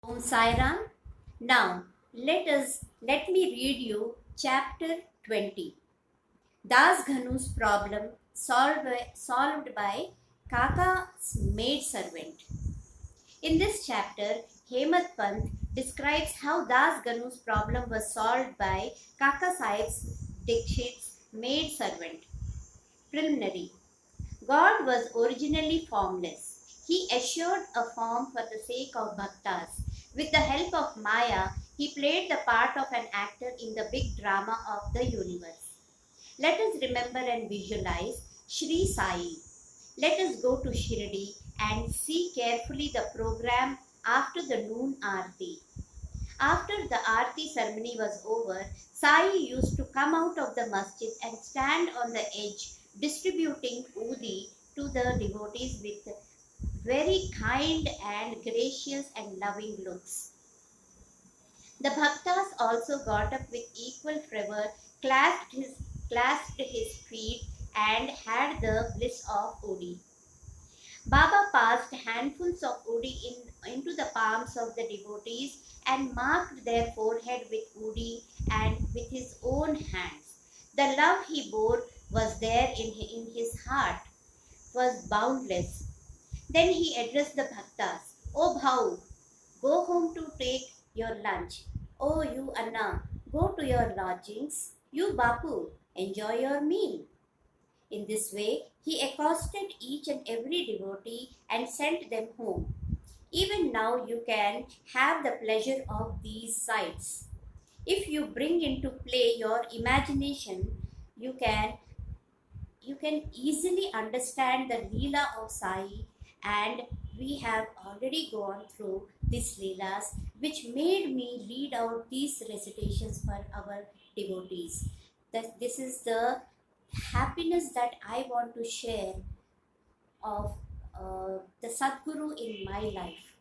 Om Sai Ram. Now let me read you chapter 20. Das Ghanu's problem solved by Kaka's maid-servant. In this chapter, Hemadpant describes how Das Ganu's problem was solved by Kakasaheb Dixit's maid-servant. Preliminary. God was originally formless. He assured a form for the sake of bhaktas. With the help of Maya, he played the part of an actor in the big drama of the universe. Let us remember and visualize Shri Sai. Let us go to Shirdi and see carefully the program after the noon Aarti. After the Aarti ceremony was over, Sai used to come out of the masjid and stand on the edge distributing udi to the devotees with very kind and gracious and loving looks. The bhaktas also got up with equal fervor, clasped his feet, and had the bliss of udi. Baba passed handfuls of udi into the palms of the devotees and marked their forehead with udi and with his own hands. The love he bore was there in his heart, was boundless. Then he addressed the bhaktas. "O Bhau, go home to take your lunch. Oh, you Anna, go to your lodgings. You Bapu, enjoy your meal." In this way, he accosted each and every devotee and sent them home. Even now, you can have the pleasure of these sights. If you bring into play your imagination, you can easily understand the Leela of Sai, and we have already gone through these Leelas, which made me read out these recitations for our devotees. This is the happiness that I want to share of the Sadguru in my life.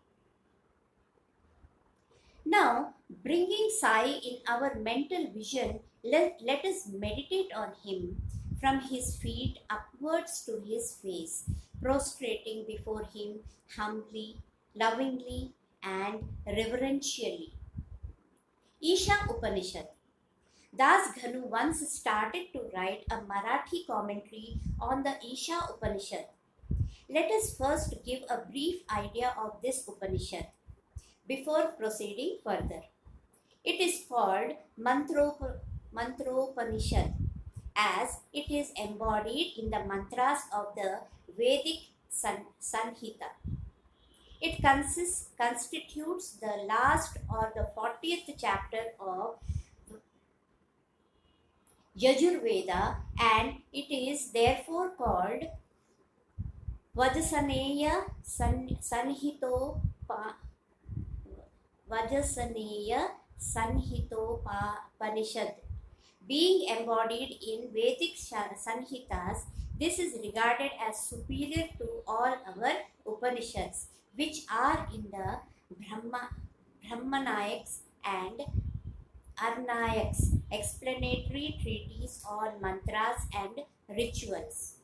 Now, bringing Sai in our mental vision, let us meditate on him from his feet upwards to his face, prostrating before him humbly, lovingly, and reverentially. Isha Upanishad. Das Ganu once started to write a Marathi commentary on the Isha Upanishad. Let us first give a brief idea of this Upanishad before proceeding further. It is called Mantropanishad as it is embodied in the mantras of the Vedic Sanhita. It constitutes the last or the 40th chapter of Yajurveda, and it is therefore called Vajasaneya Sanhitopanishad. Being embodied in Vedic Sanhitas, this is regarded as superior to all our Upanishads, which are in the Brahmanayaks and Arnayaks, explanatory treatises on mantras and rituals.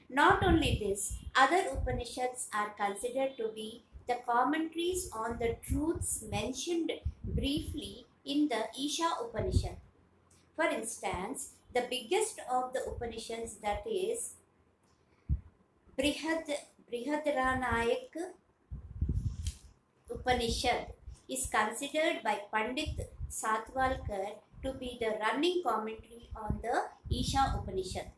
Not only this, other Upanishads are considered to be the commentaries on the truths mentioned briefly in the Isha Upanishad. For instance, the biggest of the Upanishads, that is Brihadaranyaka Upanishad, is considered by Pandit Satwalkar to be the running commentary on the Isha Upanishad.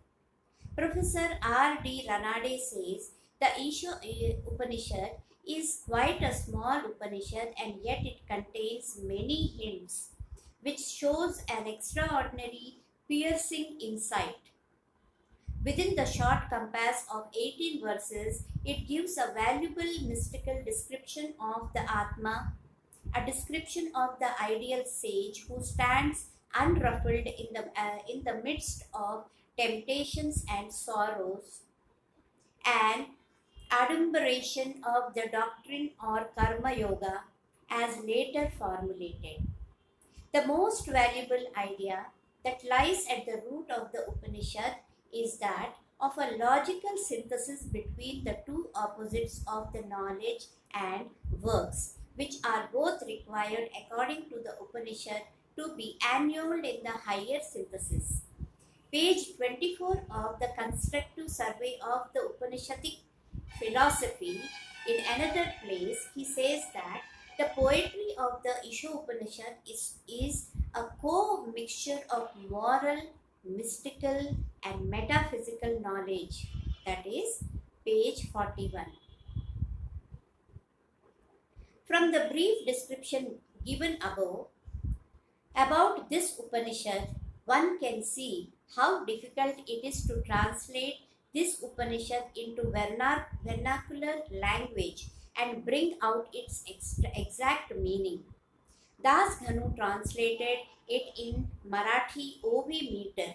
Professor R.D. Ranade says the Isha Upanishad is quite a small Upanishad, and yet it contains many hints, which shows an extraordinary piercing insight. Within the short compass of 18 verses, it gives a valuable mystical description of the Atma, a description of the ideal sage who stands unruffled in the midst of temptations and sorrows, an adumberation of the doctrine or karma yoga as later formulated. The most valuable idea that lies at the root of the Upanishad is that of a logical synthesis between the two opposites of the knowledge and works, which are both required according to the Upanishad to be annulled in the higher synthesis. Page 24 of the constructive survey of the Upanishadic philosophy. In another place, he says that the poetry of the Isha Upanishad is a co-mixture of moral, mystical and metaphysical knowledge. That is page 41. From the brief description given above about this Upanishad, one can see how difficult it is to translate this Upanishad into vernacular language and bring out its exact meaning. Das Ganu translated it in Marathi OV meter,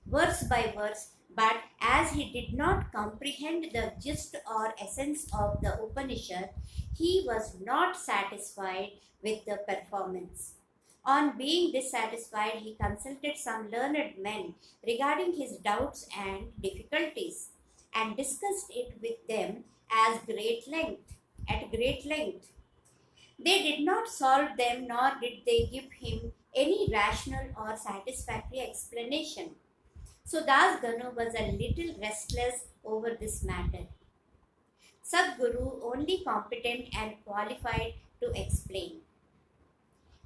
verse by verse, but as he did not comprehend the gist or essence of the Upanishad, he was not satisfied with the performance. On being dissatisfied, he consulted some learned men regarding his doubts and difficulties and discussed it with them at great length. They did not solve them, nor did they give him any rational or satisfactory explanation. So Das Ganu was a little restless over this matter. Sadguru only competent and qualified to explain.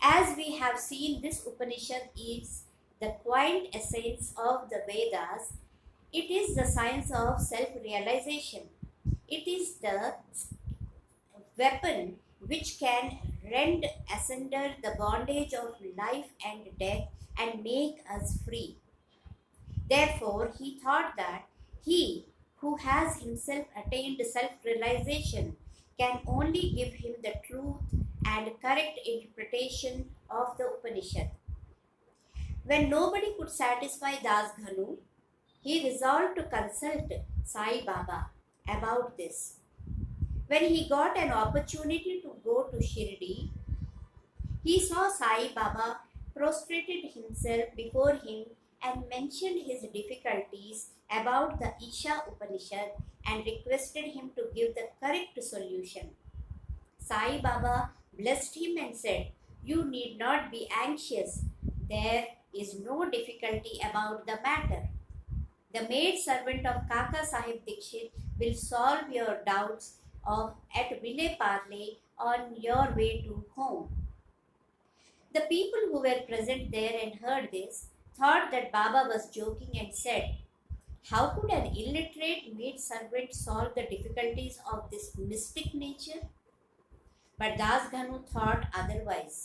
As we have seen, this Upanishad is the quaint essence of the Vedas. It is the science of self-realization. It is the weapon which can rend asunder the bondage of life and death and make us free. Therefore, he thought that he who has himself attained self-realization can only give him the truth and correct interpretation of the Upanishad. When nobody could satisfy Das Ganu, he resolved to consult Sai Baba about this. When he got an opportunity to go to Shri, he saw Sai Baba prostrated himself before him and mentioned his difficulties about the Isha Upanishad and requested him to give the correct solution. Sai Baba blessed him and said, "You need not be anxious. There is no difficulty about the matter. The maid-servant of Kakasaheb Dixit will solve your doubts at Vile Parle on your way to home." The people who were present there and heard this thought that Baba was joking and said, "How could an illiterate maid-servant solve the difficulties of this mystic nature?" But Das Ganu thought otherwise.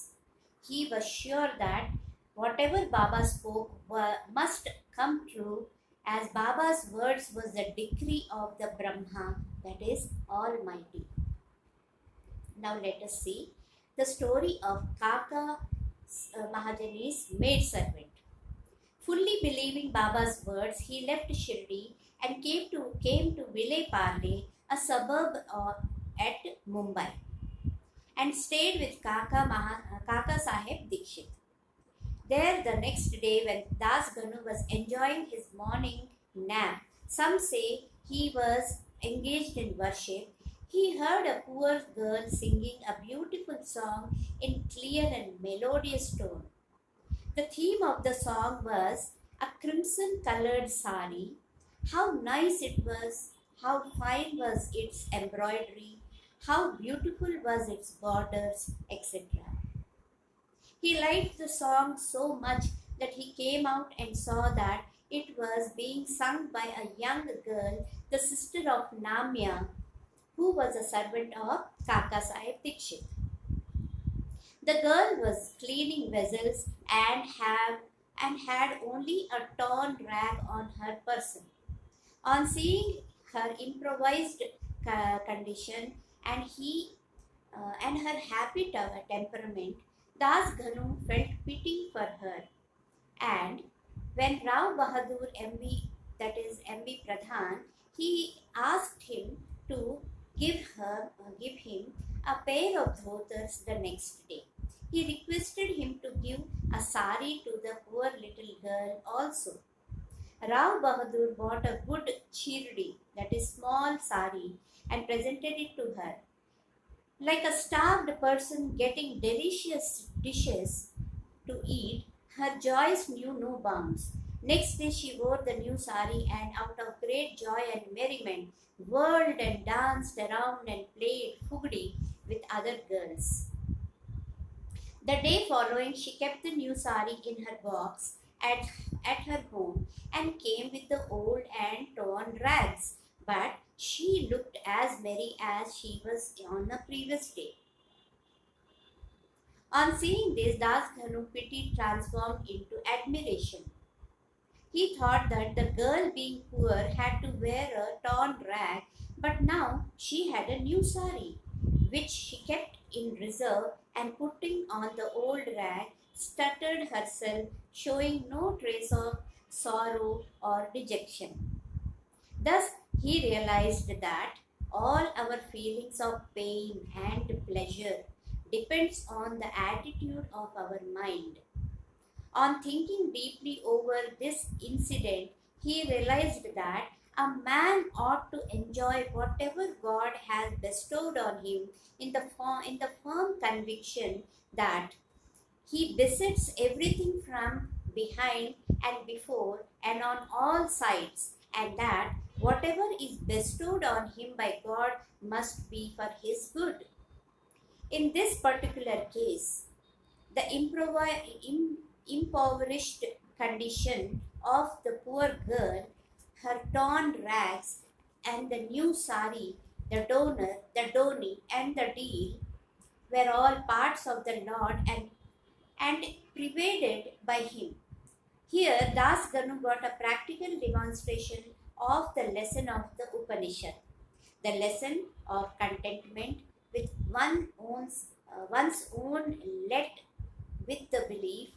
He was sure that whatever Baba spoke must come true, as Baba's words was the decree of the Brahma, that is Almighty. Now let us see the story of Kaka Mahajani's maid-servant. Fully believing Baba's words, he left Shirdi and came to Vile Parle, a suburb at Mumbai, and stayed with Kakasaheb Dixit. There the next day, when Das Ganu was enjoying his morning nap, some say he was engaged in worship, he heard a poor girl singing a beautiful song in clear and melodious tone. The theme of the song was a crimson-colored sari. How nice it was, how fine was its embroidery, how beautiful was its borders, etc. He liked the song so much that he came out and saw that it was being sung by a young girl, the sister of Namya, who was a servant of Kakasaheb Dixit. The girl was cleaning vessels and had only a torn rag on her person. On seeing her improvised condition and her happy temperament, Das Ganu felt pity for her, and when Rao Bahadur MB, that is MB Pradhan, he asked him to give him a pair of dhotars the next day. He requested him to give a sari to the poor little girl also. Rao Bahadur bought a good chirdi, that is small sari, and presented it to her. Like a starved person getting delicious dishes to eat, her joys knew no bounds. Next day she wore the new sari and out of great joy and merriment, whirled and danced around and played fugdi with other girls. The day following, she kept the new sari in her box at her home and came with the old and torn rags. But she looked as merry as she was on the previous day. On seeing this, Das Ganu pity transformed into admiration. He thought that the girl, being poor, had to wear a torn rag, but now she had a new sari, which she kept in reserve, and putting on the old rag, stuttered herself, showing no trace of sorrow or dejection. Thus, he realized that all our feelings of pain and pleasure depends on the attitude of our mind. On thinking deeply over this incident, he realized that a man ought to enjoy whatever God has bestowed on him in the firm conviction that he besits everything from behind and before and on all sides, and that whatever is bestowed on him by God must be for his good. In this particular case, the impoverished condition of the poor girl, her torn rags, and the new sari, the donor, the doni, and the deal were all parts of the Lord and pervaded by him. Here, Das Ganu got a practical demonstration of the lesson of the Upanishad, the lesson of contentment with one's own let with the belief,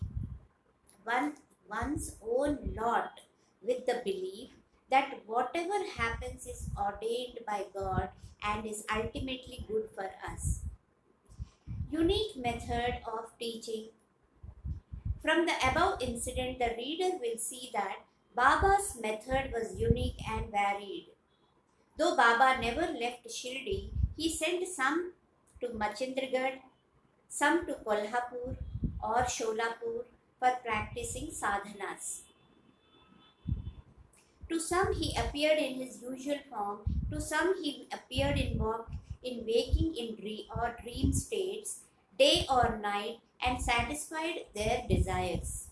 one's own lot with the belief that whatever happens is ordained by God and is ultimately good for us. Unique method of teaching. From the above incident, the reader will see that Baba's method was unique and varied. Though Baba never left Shirdi, he sent some to Machindragarh, some to Kolhapur or Sholapur for practicing sadhanas. To some he appeared in his usual form, to some he appeared in waking in dream states, day or night, and satisfied their desires.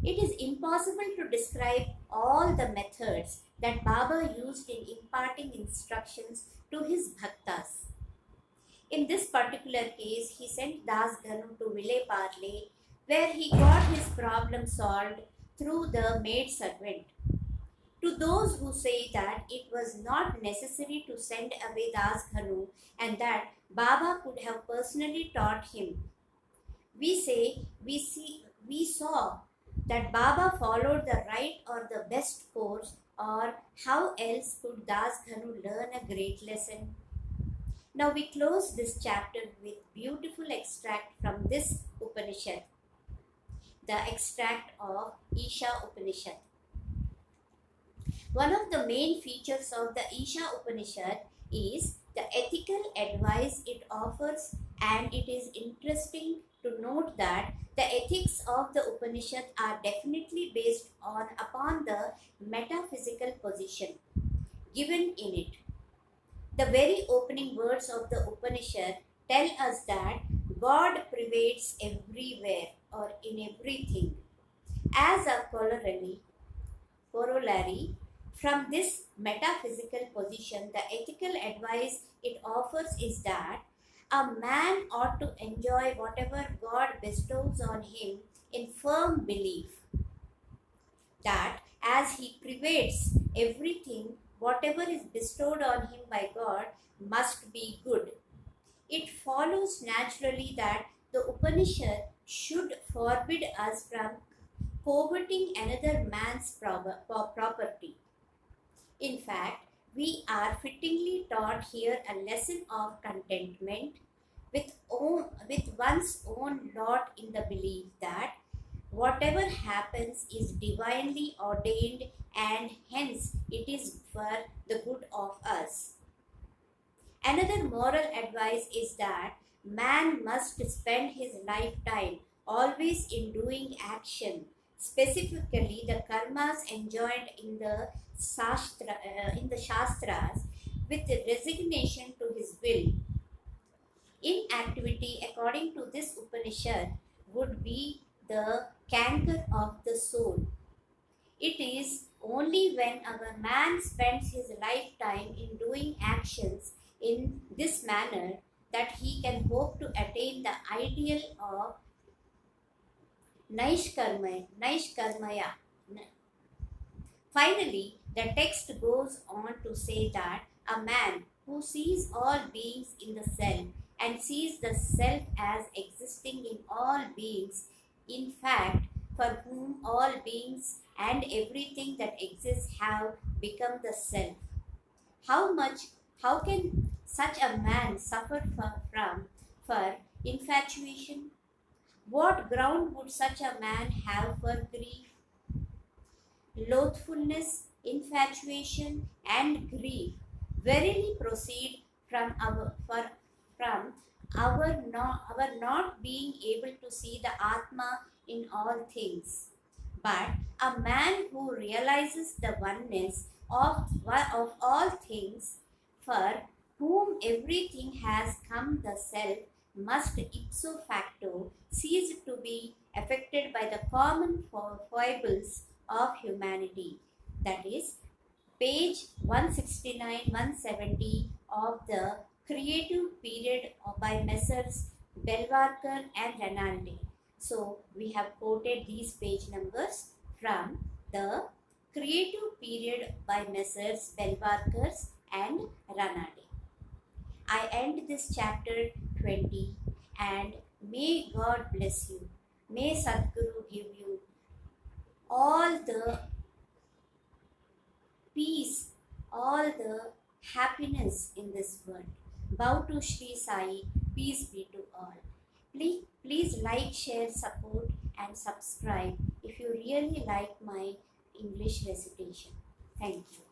It is impossible to describe all the methods that Baba used in imparting instructions to his bhaktas. In this particular case, he sent Das Ganu to Vile Parle, where he got his problem solved through the maid-servant. To those who say that it was not necessary to send away Das Ganu and that Baba could have personally taught him, we saw that Baba followed the right or the best course, or how else could Das Ganu learn a great lesson? Now we close this chapter with beautiful extract from this Upanishad, the extract of Isha Upanishad. One of the main features of the Isha Upanishad is the ethical advice it offers, and it is interesting to note that the ethics of the Upanishad are definitely based upon the metaphysical position given in it. The very opening words of the Upanishad tell us that God pervades everywhere or in everything. As a corollary, from this metaphysical position, the ethical advice it offers is that a man ought to enjoy whatever God bestows on him in firm belief that as he pervades everything, whatever is bestowed on him by God must be good. It follows naturally that the Upanishad should forbid us from coveting another man's property. In fact, we are fittingly taught here a lesson of contentment with one's own lot in the belief that whatever happens is divinely ordained and hence it is for the good of us. Another moral advice is that man must spend his lifetime always in doing action, specifically the karmas enjoined in the Shastras, with resignation to his will. Inactivity, according to this Upanishad, would be the canker of the soul. It is only when our man spends his lifetime in doing actions in this manner that he can hope to attain the ideal of Naishkarmaya. Finally, the text goes on to say that a man who sees all beings in the self and sees the self as existing in all beings, in fact, for whom all beings and everything that exists have become the self. How can such a man suffer for infatuation? What ground would such a man have for grief? Loathfulness, infatuation, and grief verily proceed from our not being able to see the Atma in all things. But a man who realizes the oneness of all things, for whom everything has come the self, must ipso facto cease to be affected by the common foibles of humanity. That is, page 169 170 of the creative period by Messrs. Belvarkar and Ranaldi. So, we have quoted these page numbers from the creative period by Messrs. Belvarkar and Ranaldi. I end this chapter 20 and may God bless you. May Sadguru give you all the peace, all the happiness in this world. Bow to Shri Sai, peace be to all. Please like, share, support and subscribe if you really like my English recitation. Thank you.